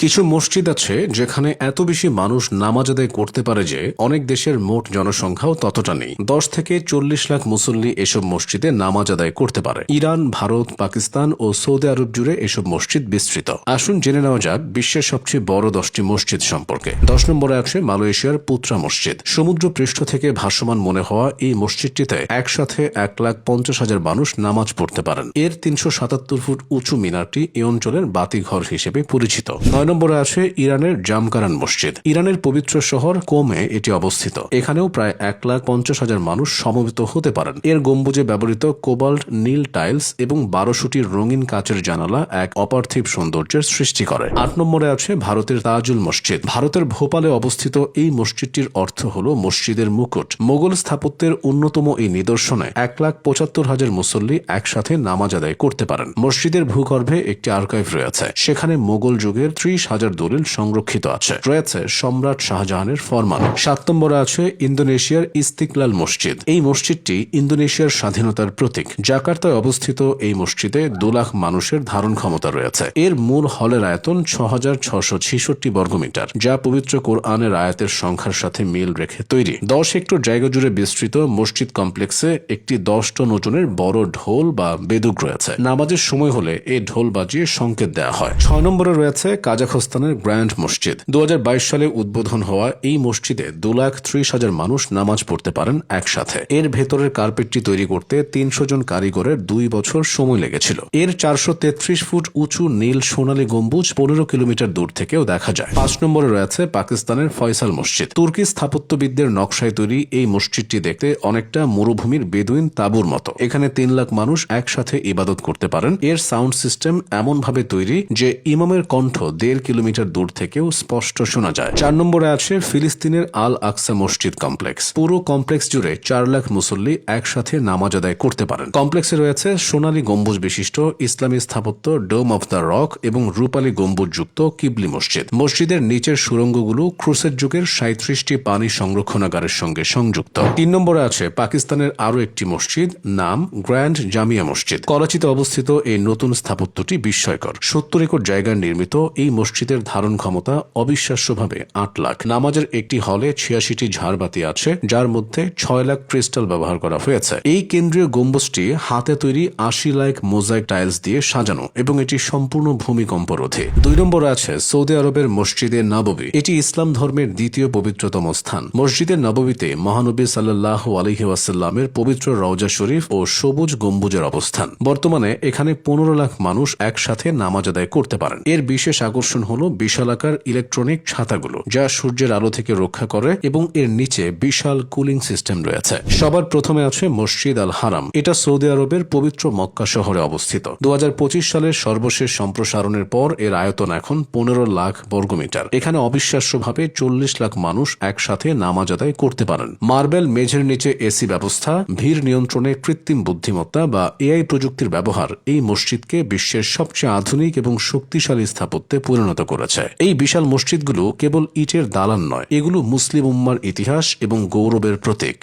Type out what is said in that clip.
কিছু মসজিদ আছে যেখানে এত বেশি মানুষ নামাজ আদায় করতে পারে যে অনেক দেশের মোট জনসংখ্যাও ততটা নেই। 10 থেকে 40 লাখ মুসল্লি এসব মসজিদে নামাজ আদায় করতে পারে। ইরান, ভারত, পাকিস্তান ও সৌদি আরব জুড়ে এসব মসজিদ বিস্তৃত। আসুন জেনে নেওয়া যাক বিশ্বের সবচেয়ে বড় 10টি মসজিদ সম্পর্কে। 10 নম্বরে আছে মালয়েশিয়ার পুত্রা মসজিদ। সমুদ্র পৃষ্ঠ থেকে ভাসমান মনে হওয়া এই মসজিদটিতে একসাথে 1,50,000 মানুষ নামাজ পড়তে পারেন। এর 377 ফুট উঁচু মিনারটি এই অঞ্চলের বাতিঘর হিসেবে পরিচিত। 9 নম্বরে আছে ইরানের জামকারান মসজিদ। ইরানের পবিত্র শহর কোমে এটি অবস্থিত। এখানেও প্রায় 1,50,000 মানুষ সমবেত হতে পারেন। এর গম্বুজে ব্যবহৃত কোবাল্ট নীল টাইলস এবং 1200টি রঙিন কাচের জানালা এক অপার্থিব সৌন্দর্যের সৃষ্টি করে। 8 নম্বরে আছে ভারতের তাজুল মসজিদ। ভারতের ভোপালে অবস্থিত এই মসজিদটির অর্থ হল মসজিদের মুকুট। মোগল স্থাপত্যের অন্যতম এই নিদর্শনে 1,75,000 মুসল্লি একসাথে নামাজ আদায় করতে পারেন। মসজিদের ভূগর্ভে একটি আর্কাইভ রয়েছে। সেখানে মোগল যুগের 30,000 দলিল সংরক্ষিত আছে। রয়েছে সম্রাট শাহজাহানের ফরমান। 7 নম্বরে আছে ইন্দোনেশিয়ার ইস্তিকলাল মসজিদ। এই মসজিদটি ইন্দোনেশিয়ার স্বাধীনতার প্রতীক। জাকার্তায় অবস্থিত এই মসজিদে 2 লাখ মানুষের ধারণ ক্ষমতা রয়েছে। এর মূল হলের আয়তন 6,666 বর্গমিটার, যা পবিত্র কোরআনের আয়াতের সংখ্যার সাথে মিল রেখে তৈরি। 10 হেক্টর জায়গা জুড়ে বিস্তৃত মসজিদ কমপ্লেক্সে একটি 10 টন ওজনের বড় ঢোল বা বেদুক রয়েছে। নামাজের সময় হলে এই ঢোল বাজিয়ে সংকেত দেওয়া হয়। 6 নম্বরে রয়েছে কাজাখস্তানের গ্র্যান্ড মসজিদ। 2022 সালে উদ্বোধন হওয়া এই মসজিদে 2,30,000 মানুষ নামাজ পড়তে পারেন একসাথে। এর ভেতরের কার্পেটটি তৈরি করতে 300 জন কারিগরের 2 বছর সময় লেগেছিল। এর 433 ফুট উঁচু নীল সোনালী গম্বুজ 15 কিলোমিটার দূর থেকেও দেখা যায়। 5 নম্বরে রয়েছে পাকিস্তানের ফয়সাল মসজিদ। তুর্কি স্থাপত্যবিদদের নকশায় তৈরি এই মসজিদটি দেখতে অনেকটা মরুভূমির বেদুইন তাঁবুর মতো। এখানে 3 লাখ মানুষ একসাথে ইবাদত করতে পারেন। এর সাউন্ড সিস্টেম এমনভাবে তৈরি যে ইমামের কণ্ঠ 1.5 কিলোমিটার দূর থেকেও স্পষ্ট শোনা যায়। 4 নম্বরে আছে ফিলিস্তিনের আল আকসা মসজিদ কমপ্লেক্স। পুরো কমপ্লেক্স জুড়ে 4 লাখ মুসল্লি একসাথে নামাজ আদায় করতে পারেন। কমপ্লেক্সে রয়েছে সোনালী গম্বুজ বিশিষ্ট ইসলামী স্থাপত্য ডোম অফ দ্য রক এবং রূপালী গম্বুজ যুক্ত কিবলি মসজিদ। মসজিদের নিচের সুড়ঙ্গগুলো ক্রুসের যুগের 37টি পানি সংরক্ষণাগারের সঙ্গে সংযুক্ত। 3 নম্বরে আছে পাকিস্তানের আরও একটি মসজিদ, নাম গ্র্যান্ড জামিয়া মসজিদ। করাচিতে অবস্থিত এই নতুন স্থাপত্যটি বিস্ময়কর। 70 একর জায়গায় নির্মিত এই মসজিদের ধারণ ক্ষমতা অবিশ্বাস্যভাবে 8 লাখ। নামাজের একটি হলে 86টি ঝাড়বাতি আছে, যার মধ্যে 6 লাখ ক্রিস্টাল ব্যবহার করা হয়েছে। এই কেন্দ্রীয় গম্বুজটি হাতে তৈরি 80 লাখ মোজাইক টাইলস দিয়ে সাজানো এবং এটি সম্পূর্ণ ভূমিকম্প রোধী। 2 নম্বরে আছে সৌদি আরবের মসজিদে নববী। এটি ইসলাম ধর্মের দ্বিতীয় পবিত্রতম স্থান। মসজিদে নববীতে মহানবী সাল্লাল্লাহু আলাইহি ওয়াসাল্লামের পবিত্র রওজা শরীফ ও সবুজ গম্বুজের অবস্থান। বর্তমানে এখানে 15 লাখ মানুষ একসাথে নামাজ আদায় করতে পারেন। এর বিশেষ আকর্ষণ হল বিশালাকার ইলেকট্রনিক ছাতাগুলো, যা সূর্যের আলো থেকে রক্ষা করে এবং এর নিচে বিশাল কুলিং সিস্টেম রয়েছে। সবার প্রথমে আছে মসজিদ আল হারাম। এটা সৌদি আরবের পবিত্র মক্কা শহরে অবস্থিত। 2025 সালের সর্বশেষ সম্প্রসারণের পর এর আয়তন এখন 15 লাখ বর্গমিটার। এখানে অবিশ্বাস্যভাবে 40 লাখ মানুষ একসাথে নামাজ আদায় করতে পারেন। মার্বেল মেঝের নিচে এসি ব্যবস্থা, ভিড় নিয়ন্ত্রণে কৃত্রিম বুদ্ধিমত্তা বা এআই প্রযুক্তির ব্যবহার এই মসজিদকে বিশ্বের সবচেয়ে আধুনিক এবং শক্তিশালী স্থাপত্যে পরিণত করেছে। এই বিশাল মসজিদগুলো কেবল ইটের দালান নয়, এগুলো মুসলিম উম্মার ইতিহাস এবং গৌরবের প্রতীক।